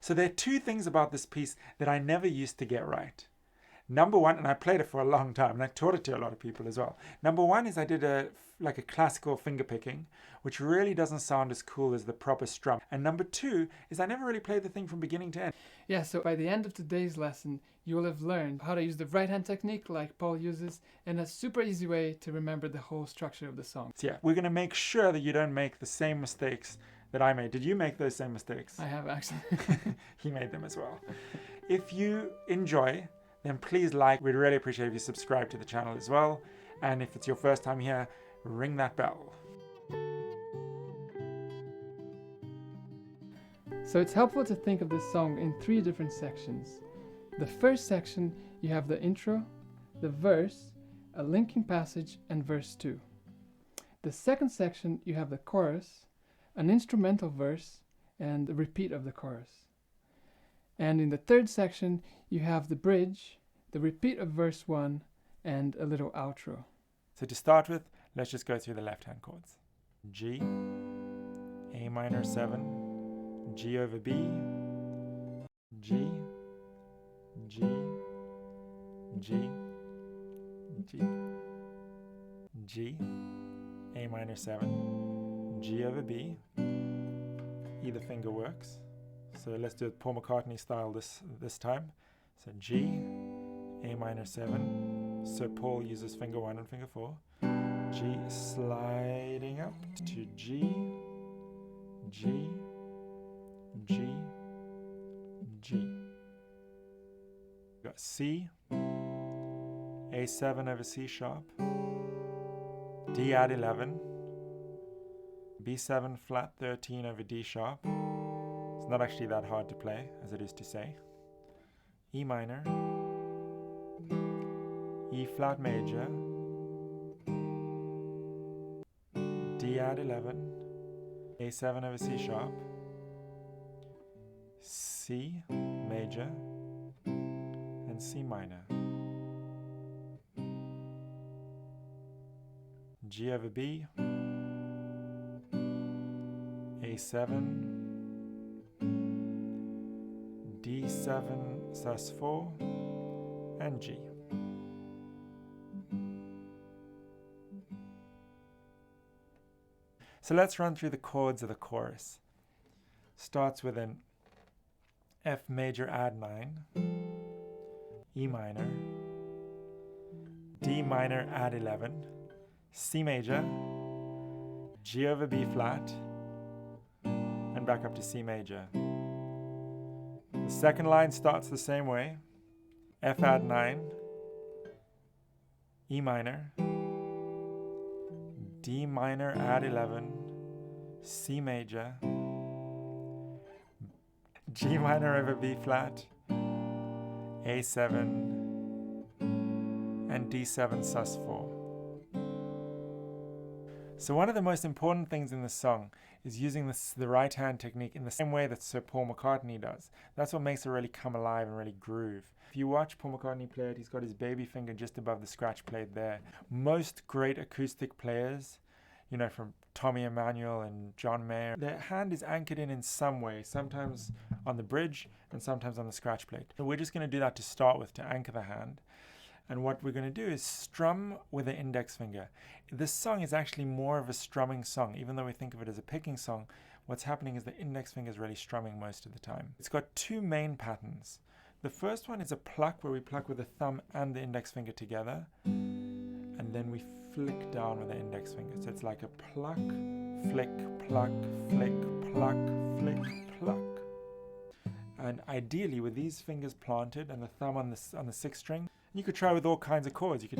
So there are two things about this piece that I never used to get right. Number one, and I played it for a long time, and I taught it to a lot of people as well. Number one is I did a classical finger picking, which really doesn't sound as cool as the proper strum. And number two is I never really played the thing from beginning to end. Yeah, so by the end of today's lesson, you will have learned how to use the right hand technique like Paul uses in a super easy way to remember the whole structure of the song. So yeah, we're going to make sure that you don't make the same mistakes that I made. Did you make those same mistakes? I have actually. He made them as well. If you enjoy, then please like. We'd really appreciate if you subscribe to the channel as well. And if it's your first time here, ring that bell. So it's helpful to think of this song in 3 different sections. The first section, you have the intro, the verse, a linking passage, and verse 2. The second section, you have the chorus, an instrumental verse, and a repeat of the chorus. And in the third section, you have the bridge, the repeat of verse 1, and a little outro. So to start with, let's just go through the left-hand chords. G, A minor 7, G over B, G, G, G, G, G, A minor 7, G over B. Either finger works. So let's do it Paul McCartney style this time. So G, A minor 7. So Paul uses finger 1 and finger 4. G sliding up to G, G, G, G. We've got C, A7 over C sharp, D add 11, B7 flat 13 over D sharp. It's not actually that hard to play as it is to say. E minor, E flat major, D add 11, A7 over C sharp, C major, and C minor. G over B, A7, D7 sus4, and G. So let's run through the chords of the chorus. Starts with an F major add 9, E minor, D minor add 11, C major, G over B flat, and back up to C major. The second line starts the same way. F add 9, E minor, D minor add 11, C major, G minor over B flat, A7, and D7 sus4. So one of the most important things in this song is using the right hand technique in the same way that Sir Paul McCartney does. That's what makes it really come alive and really groove. If you watch Paul McCartney play it, he's got his baby finger just above the scratch plate there. Most great acoustic players, you know, from Tommy Emmanuel and John Mayer, their hand is anchored in some way, sometimes on the bridge and sometimes on the scratch plate. So we're just going to do that to start with, to anchor the hand. And what we're going to do is strum with the index finger. This song is actually more of a strumming song. Even though we think of it as a picking song, what's happening is the index finger is really strumming most of the time. It's got 2 main patterns. The first one is a pluck, where we pluck with the thumb and the index finger together. And then we flick down with the index finger. So it's like a pluck, flick, pluck, flick, pluck, flick, pluck. And ideally, with these fingers planted and the thumb on the 6th string, you could try with all kinds of chords. You could,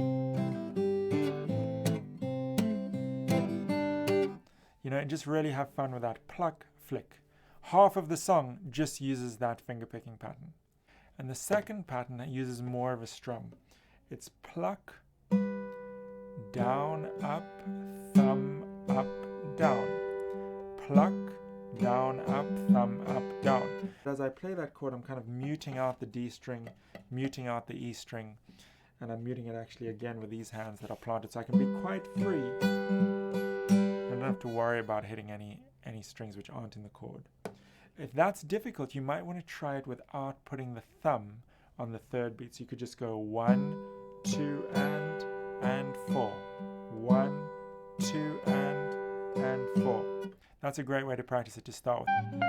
you know, and just really have fun with that pluck, flick. Half of the song just uses that finger picking pattern. And the second pattern uses more of a strum. It's pluck, down, up, thumb, up, down. Pluck, down, up, thumb, up, down. As I play that chord, I'm kind of muting out the D string, muting out the E string, and I'm muting it actually again with these hands that are planted, so I can be quite free. I don't have to worry about hitting any strings which aren't in the chord. If that's difficult, you might want to try it without putting the thumb on the third beat. So you could just go 1, 2, and 4. 1, 2, and 4. That's a great way to practice it to start with.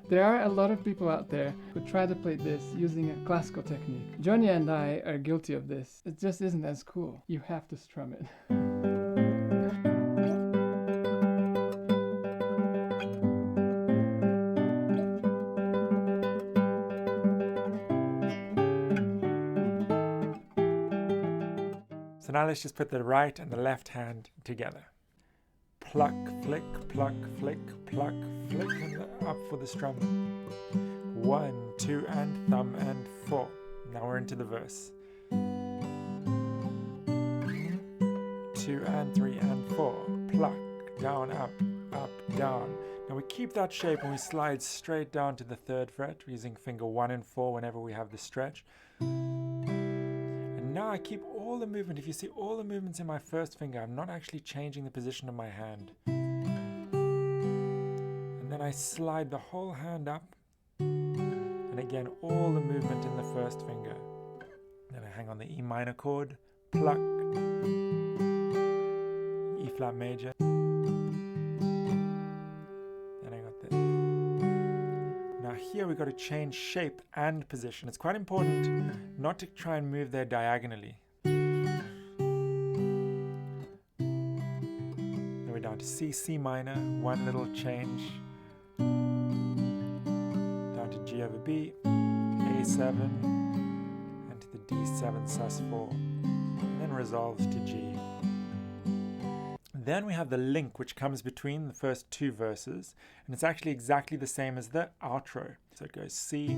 There are a lot of people out there who try to play this using a classical technique. Johnny and I are guilty of this. It just isn't as cool. You have to strum it. So now let's just put the right and the left hand together. Pluck, flick, pluck, flick, pluck, flick, and up for the strum. 1, 2, and thumb, and 4. Now we're into the verse. 2 and 3 and 4. Pluck, down, up, down. Now we keep that shape and we slide straight down to the 3rd fret using finger 1 and 4 whenever we have the stretch. And now I keep all the movement. If you see all the movements in my first finger, I'm not actually changing the position of my hand. And then I slide the whole hand up. And again, all the movement in the first finger. Then I hang on the E minor chord, pluck, E flat major. Then I got this. Now here we've got to change shape and position. It's quite important not to try and move there diagonally. Then we're down to C, C minor, one little change. Down to G over B, A7, and to the D7 sus4, and then resolves to G. Then we have the link which comes between the first 2 verses, and it's actually exactly the same as the outro. So it goes C,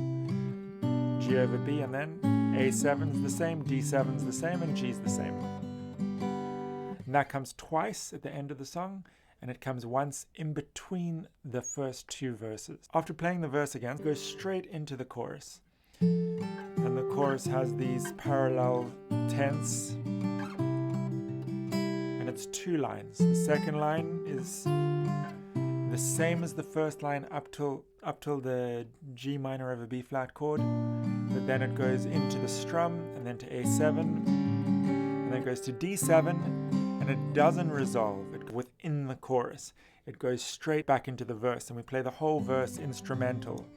G over B, and then A7's the same, D7's the same, and G's the same. And that comes twice at the end of the song, and it comes once in between the first 2 verses. After playing the verse again, it goes straight into the chorus. And the chorus has these parallel tenths, and it's 2 lines. The second line is the same as the first line up till the G minor over B flat chord, but then it goes into the strum, and then to A7, and then it goes to D7, and it doesn't resolve within the chorus. It goes straight back into the verse, and we play the whole verse instrumental.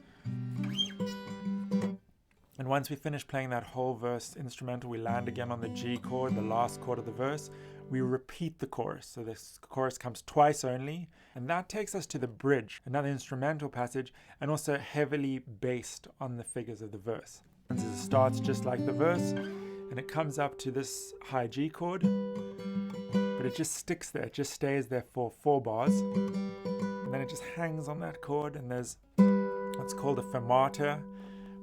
And once we finish playing that whole verse instrumental, we land again on the G chord, the last chord of the verse. We repeat the chorus. So this chorus comes twice only, and that takes us to the bridge, another instrumental passage, and also heavily based on the figures of the verse. It starts just like the verse, and it comes up to this high G chord, but it just sticks there. It just stays there for 4 bars, and then it just hangs on that chord, and there's what's called a fermata,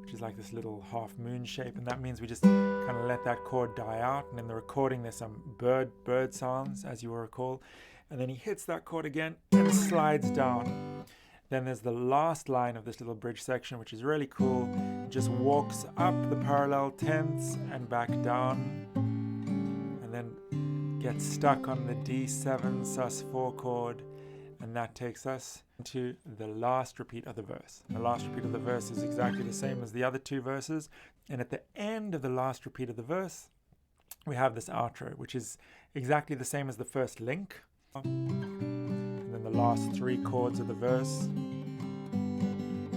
which is like this little half moon shape, and that means we just kind of let that chord die out. And in the recording there's some bird sounds, as you will recall, and then he hits that chord again and slides down. Then there's the last line of this little bridge section, which is really cool. It just walks up the parallel tenths and back down, and then gets stuck on the D7 sus4 chord, and that takes us into the last repeat of the verse. The last repeat of the verse is exactly the same as the other 2 verses, and at the end of the last repeat of the verse we have this outro, which is exactly the same as the first link, and then the last 3 chords of the verse,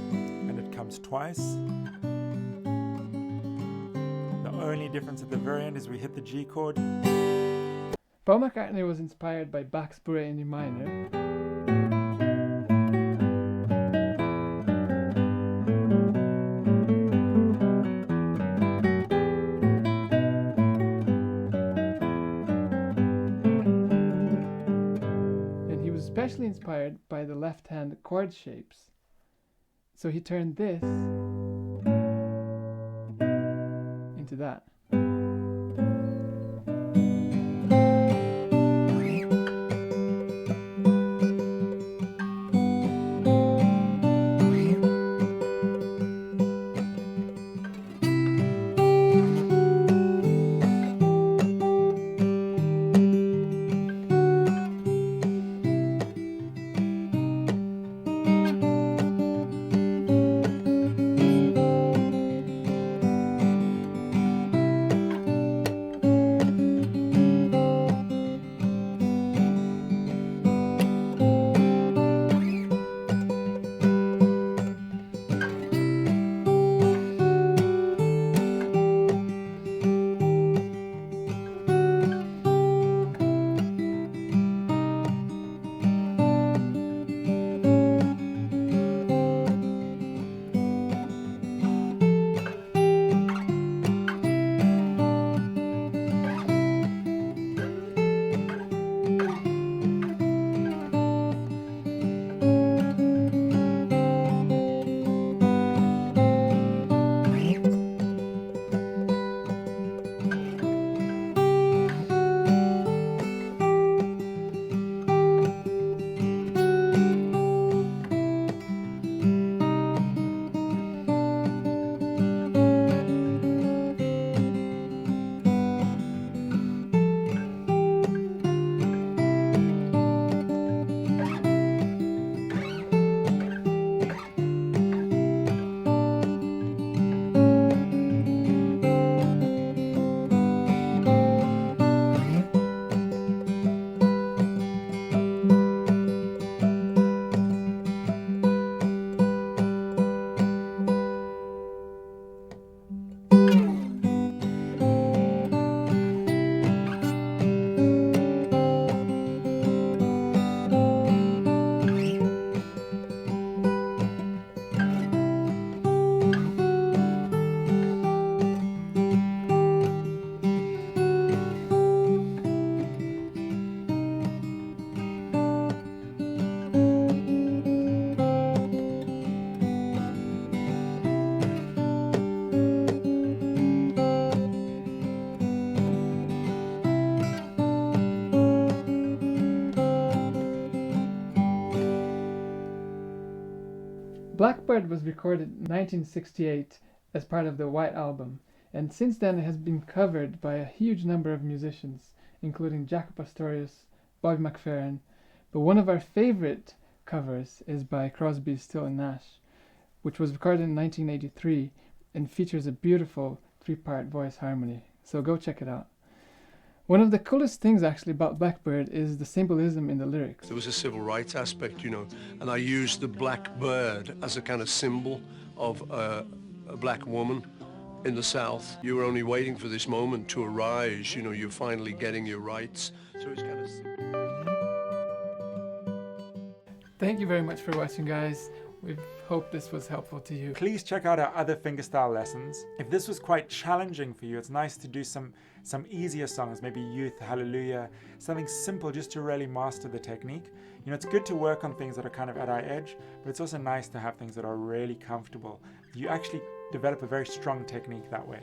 and it comes twice. The only difference at the very end is we hit the G chord. Paul McCartney was inspired by Bach's Bourrée in E minor. And he was especially inspired by the left-hand chord shapes. So he turned this into that. Blackbird was recorded in 1968 as part of the White Album, and since then it has been covered by a huge number of musicians, including Jaco Pastorius, Bobby McFerrin, but one of our favorite covers is by Crosby, Still and Nash, which was recorded in 1983 and features a beautiful 3-part voice harmony, so go check it out. One of the coolest things actually about Blackbird is the symbolism in the lyrics. There was a civil rights aspect, you know, and I used the black bird as a kind of symbol of a black woman in the South. You were only waiting for this moment to arise, you know, you're finally getting your rights. So it's kind of... Thank you very much for watching, guys. We hope this was helpful to you. Please check out our other fingerstyle lessons. If this was quite challenging for you, it's nice to do some easier songs, maybe Youth, Hallelujah, something simple just to really master the technique. You know, it's good to work on things that are kind of at our edge, but it's also nice to have things that are really comfortable. You actually develop a very strong technique that way.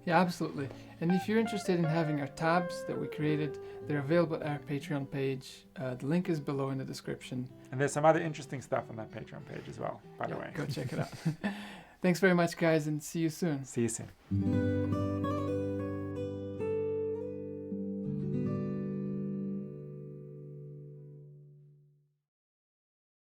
Yeah, absolutely. And if you're interested in having our tabs that we created, they're available at our Patreon page. The link is below in the description. And there's some other interesting stuff on that Patreon page as well, by the way. Go check it out. Thanks very much, guys, and see you soon. See you soon.